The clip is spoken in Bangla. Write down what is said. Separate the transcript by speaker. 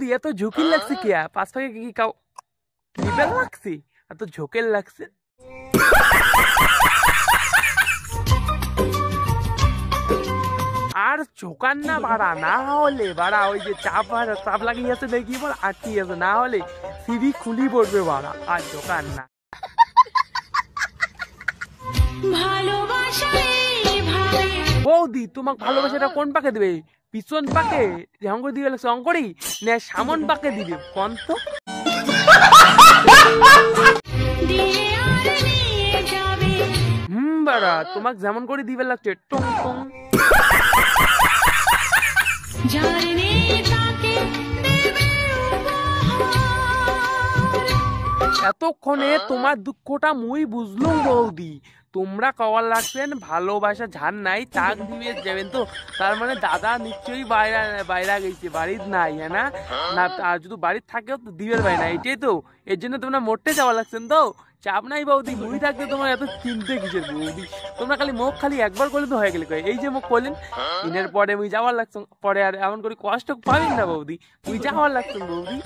Speaker 1: বৌদি এত ঝুঁকি লাগছে কি পাঁচ পাকে কি কাউ নিবেল লাগছে এত ঝোঁকের লাগছে আর ঝোকান না বাড়া না হলে বাড়া ওই যে চাপ লাগিয়েছে দেখি বল আটকিয়েছে না হলে সিঁড়ি খুলি পড়বে বাড়া আর ঝোকান না বৌদি তোমাকে ভালোবাসাটা কোন পাকে দেবে পিছন পাকে যেমন করে দিবে লাগছে অঙ্করি না সামন পাকে দিবে কোন তো বাড়া তোমাকে যেমন করে দিবে লাগছে টং টং এতক্ষণে তোমার দুঃখটা মুই বুঝলুম বৌদি তোমরা কওয়ার লাগছেন ভালোবাসা ঝান নাই তাক দিবে যাবেন তো তার মানে দাদা নিশ্চয়ই বাইরে গেছে বাড়ির নাই হ্যাঁ না আর যদি বাড়ির থাকেও তো দিবের ভাই না এটাই তো এর জন্য তোমরা মরতে যাওয়া লাগছেন তো চাপ নাই বৌদি মুই থাকতে তোমার এত চিনতে কিসের বৌদি তোমরা খালি মুখ খালি একবার করলে তো হয়ে গেলে এই যে মুখ করলেন দিনের পরে মুই যাওয়ার লাগছ পরে আর এমন করে কষ্ট পাবেন না বৌদি মুই যাওয়ার লাগছেন বৌদি